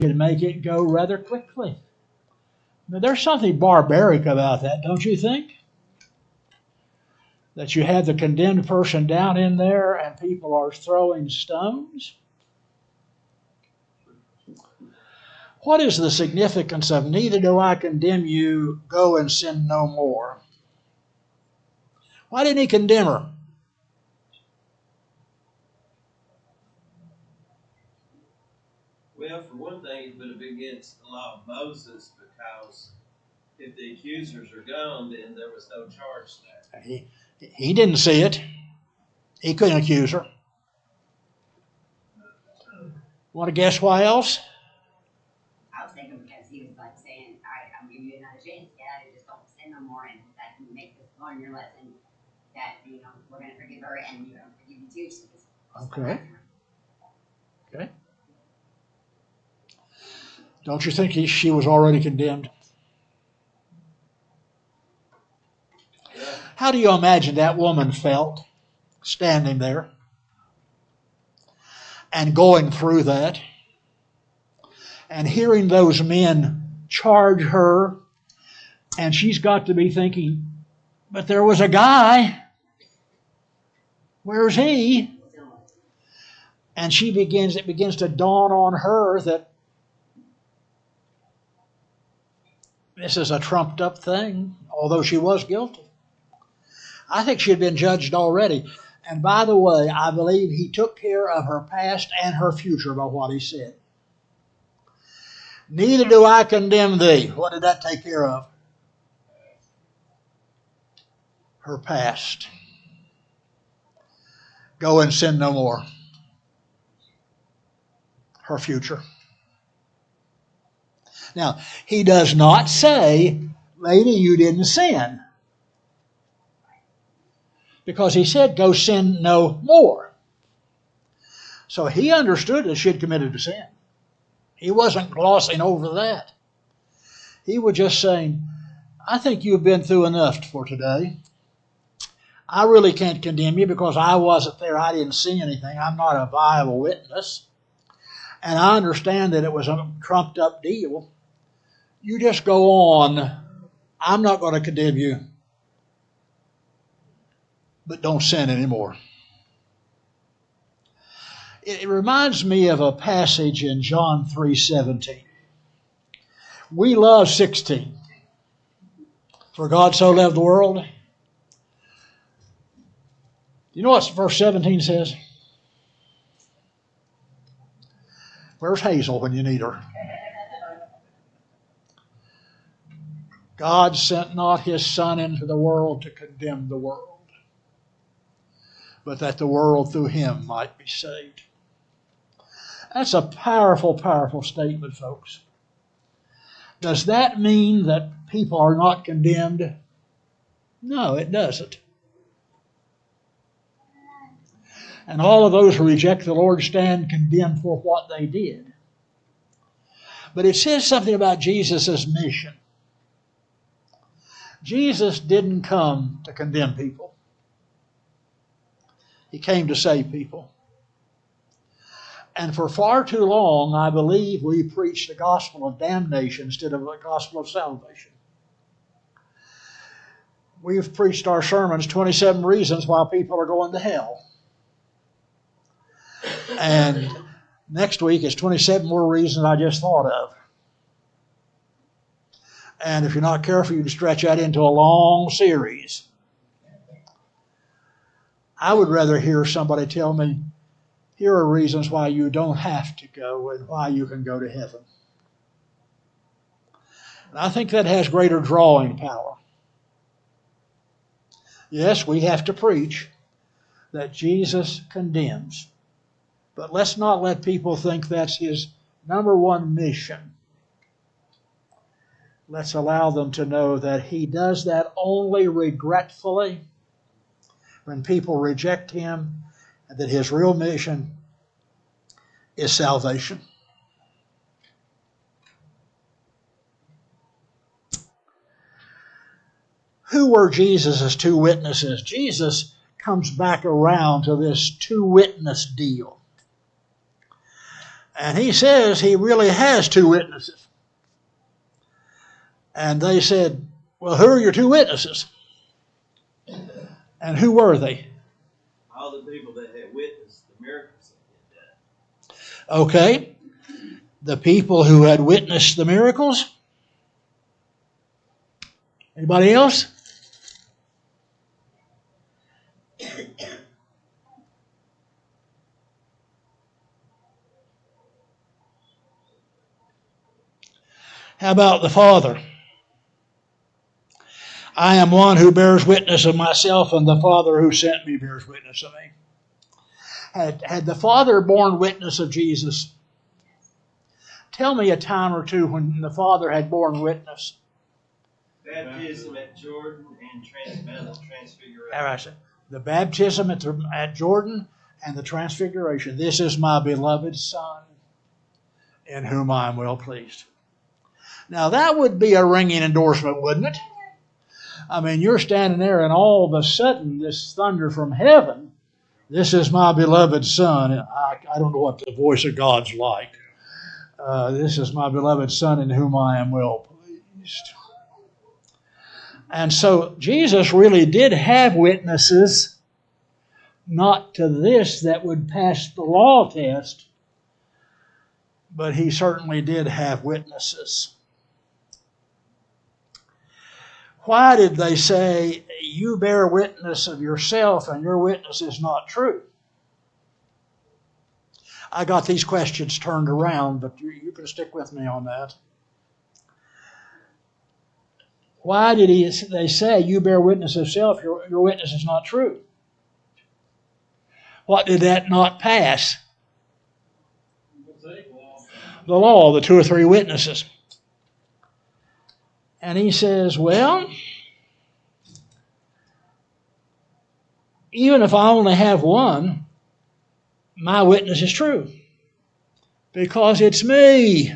could make it go rather quickly. Now, there's something barbaric about that, don't you think? That you have the condemned person down in there and people are throwing stones? What is the significance of neither do I condemn you, go and sin no more? Why didn't he condemn her? Well, for one thing, it would have been against the law of Moses, because if the accusers are gone, then there was no charge there. He didn't see it. He couldn't accuse her. Want to guess why else? I was thinking because he was like saying, all right, I'm giving you another chance, get out of it, just don't sin no more, and that can make this learn your lesson that, we're going to forgive her and you're going to forgive you too. So Okay. Okay. Don't you think she was already condemned? Yeah. How do you imagine that woman felt standing there and going through that and hearing those men charge her, and she's got to be thinking, but there was a guy. Where's he? And it begins to dawn on her that this is a trumped up thing, although she was guilty. I think she had been judged already. And by the way, I believe he took care of her past and her future by what he said. Neither do I condemn thee. What did that take care of? Her past. Go and sin no more. Her future. Now, he does not say, lady, you didn't sin. Because he said, go sin no more. So he understood that she had committed a sin. He wasn't glossing over that. He was just saying, I think you've been through enough for today. I really can't condemn you because I wasn't there. I didn't see anything. I'm not a viable witness. And I understand that it was a trumped up deal. You just go on. I'm not going to condemn you. But don't sin anymore. It reminds me of a passage in John 3:17. We love 16. For God so loved the world. You know what verse 17 says? Where's Hazel when you need her? God sent not his Son into the world to condemn the world, but that the world through him might be saved. That's a powerful, powerful statement, folks. Does that mean that people are not condemned? No, it doesn't. And all of those who reject the Lord stand condemned for what they did. But it says something about Jesus' mission. Jesus didn't come to condemn people. He came to save people. And for far too long, I believe we preached the gospel of damnation instead of the gospel of salvation. We've preached our sermons, 27 reasons why people are going to hell. And next week is 27 more reasons I just thought of. And if you're not careful, you can stretch that into a long series. I would rather hear somebody tell me, here are reasons why you don't have to go and why you can go to heaven. And I think that has greater drawing power. Yes, we have to preach that Jesus condemns. But let's not let people think that's his number one mission. Let's allow them to know that he does that only regretfully when people reject him, and that his real mission is salvation. Who were Jesus' two witnesses? Jesus comes back around to this two-witness deal. And he says he really has two witnesses. And they said, well, who are your two witnesses? And who were they? All the people that had witnessed the miracles that he had done. Okay. The people who had witnessed the miracles. Anybody else? How about the Father? I am one who bears witness of myself, and the Father who sent me bears witness of me. Had the Father borne witness of Jesus? Tell me a time or two when the Father had borne witness. Baptism at Jordan and Transfiguration. All right, the baptism at Jordan and the Transfiguration. This is my beloved Son, in whom I am well pleased. Now that would be a ringing endorsement, wouldn't it? I mean, you're standing there and all of a sudden this thunder from heaven, this is my beloved Son. I don't know what the voice of God's like. This is my beloved Son in whom I am well pleased. And so Jesus really did have witnesses, not to this that would pass the law test, but he certainly did have witnesses. Why did they say, you bear witness of yourself and your witness is not true? I got these questions turned around, but you can stick with me on that. Why did they say, you bear witness of self, your witness is not true? What did that not pass? The law, the two or three witnesses. And he says, well, even if I only have one, my witness is true. Because it's me,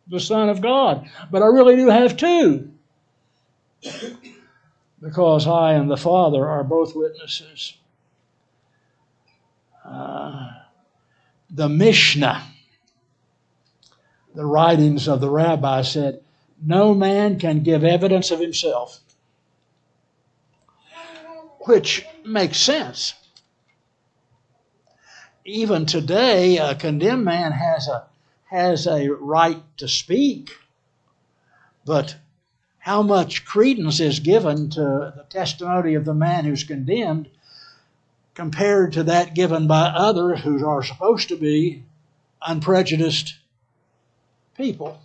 the Son of God. But I really do have two. Because I and the Father are both witnesses. The Mishnah, the writings of the rabbi said, no man can give evidence of himself. Which makes sense. Even today, a condemned man has a right to speak, but how much credence is given to the testimony of the man who's condemned compared to that given by others who are supposed to be unprejudiced people?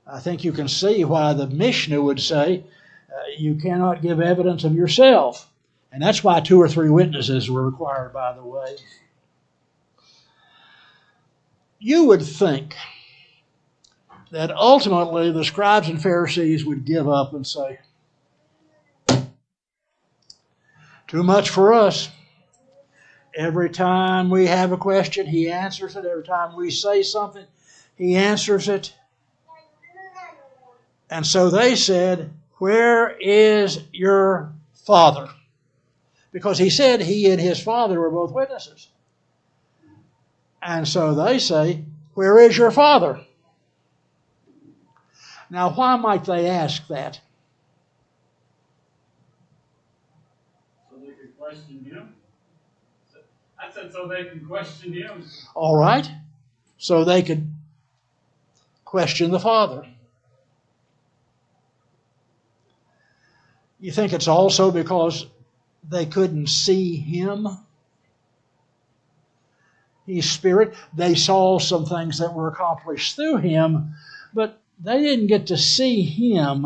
I think you can see why the Mishnah would say you cannot give evidence of yourself. And that's why two or three witnesses were required, by the way. You would think that ultimately the scribes and Pharisees would give up and say, too much for us. Every time we have a question, he answers it. Every time we say something, he answers it. And so they said, where is your Father? Because he said he and his Father were both witnesses. And so they say, where is your Father? Now, why might they ask that? So they could question him. I said so they can question him. All right. So they could question the Father. You think it's also because they couldn't see him? He's spirit. They saw some things that were accomplished through him, but they didn't get to see him.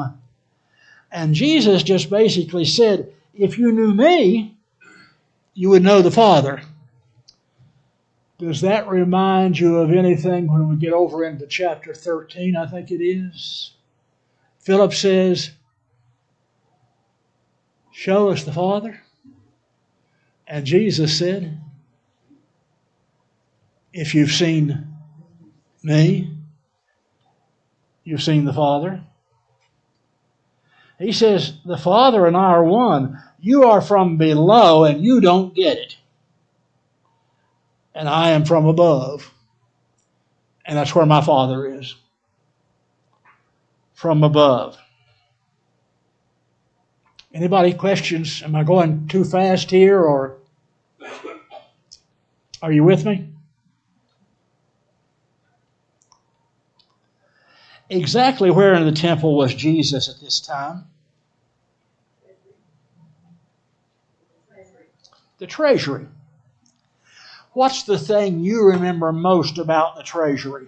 And Jesus just basically said, if you knew me, you would know the Father. Does that remind you of anything when we get over into chapter 13, I think it is? Philip says, show us the Father. And Jesus said, if you've seen me, you've seen the Father. He says, the Father and I are one. You are from below and you don't get it. and I am from above. And that's where my Father is. From above. Anybody questions? Am I going too fast here, or are you with me? Exactly where in the temple was Jesus at this time? The treasury. What's the thing you remember most about the treasury?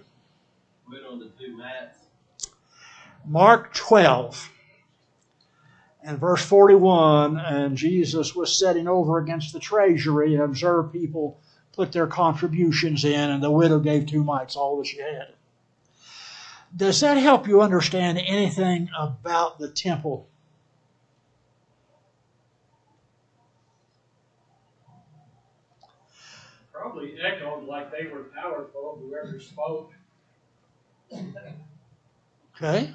Went on the two mats. Mark 12 and verse 41, and Jesus was sitting over against the treasury and observed people put their contributions in, and the widow gave 2 mites, all that she had. Does that help you understand anything about the temple? Probably echoed like they were powerful, whoever spoke. Okay.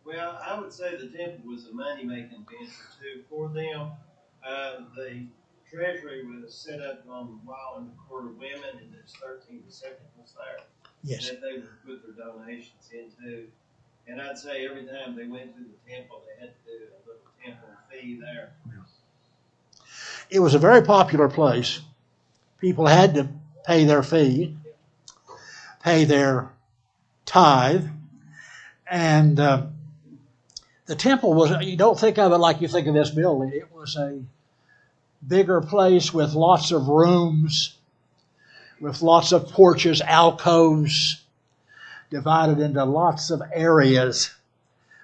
Well, I would say the temple was a money-making venture too for them. The treasury was set up on the wall in the court of women, and there's 13 receptacles there Yes. that they would put their donations into. And I'd say every time they went to the temple, they had to do a little temple fee there. It was a very popular place. People had to pay their fee, pay their tithe, and the temple was, you don't think of it like you think of this building. It was a bigger place with lots of rooms, with lots of porches, alcoves, divided into lots of areas.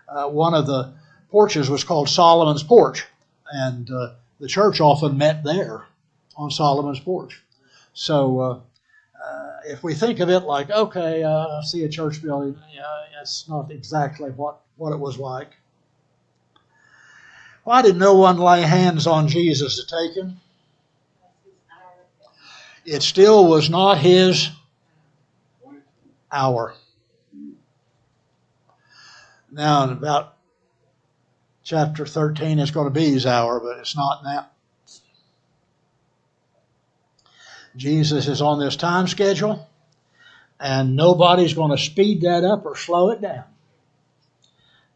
One of the porches was called Solomon's Porch, and the church often met there on Solomon's Porch. So if we think of it like, okay, I see a church building, that's not exactly what it was like. Why did no one lay hands on Jesus to take him? It still was not his hour. Now, in about chapter 13, it's going to be his hour, but it's not now. Jesus is on this time schedule, and nobody's going to speed that up or slow it down.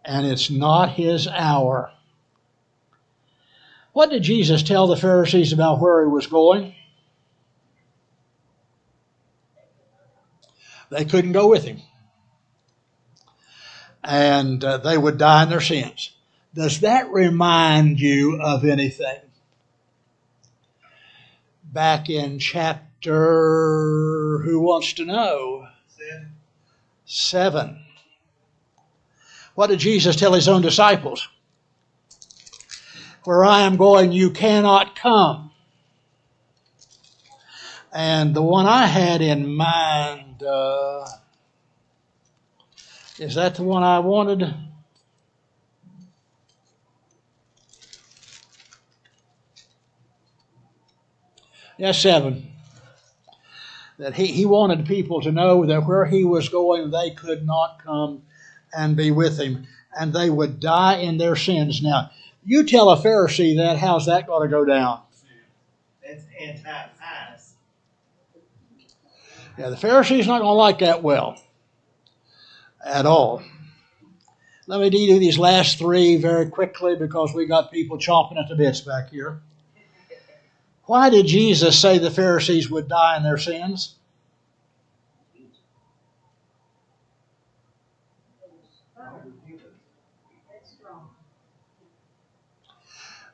And it's not his hour. What did Jesus tell the Pharisees about where he was going? They couldn't go with him. And they would die in their sins. Does that remind you of anything? Back in chapter, who wants to know? 7. What did Jesus tell his own disciples? Where I am going, you cannot come. And the one I had in mind, is that the one I wanted? Yes, 7. That he wanted people to know that where he was going, they could not come and be with him, and they would die in their sins. Now, you tell a Pharisee that, how's that going to go down? It's anti-pious. Yeah, the Pharisee's not going to like that well at all. Let me do these last 3 very quickly because we got people chomping at the bits back here. Why did Jesus say the Pharisees would die in their sins?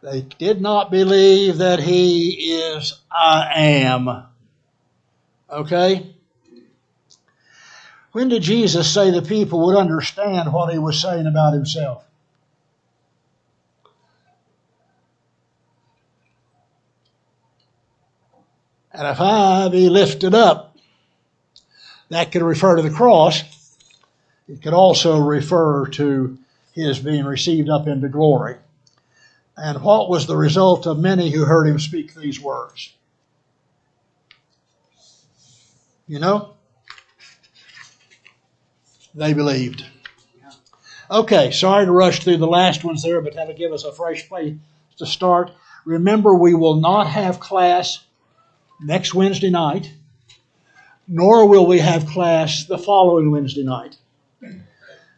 They did not believe that he is I am. Okay? When did Jesus say the people would understand what he was saying about himself? And if I be lifted up, that could refer to the cross. It could also refer to his being received up into glory. And what was the result of many who heard him speak these words? You know? They believed. Okay, sorry to rush through the last ones there, but that'll give us a fresh place to start. Remember, we will not have class next Wednesday night, nor will we have class the following Wednesday night.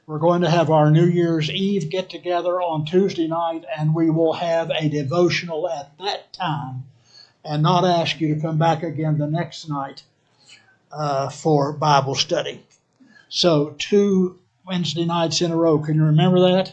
We're going to have our New Year's Eve get together on Tuesday night, and we will have a devotional at that time and not ask you to come back again the next night for Bible study. So 2 Wednesday nights in a row. Can you remember that?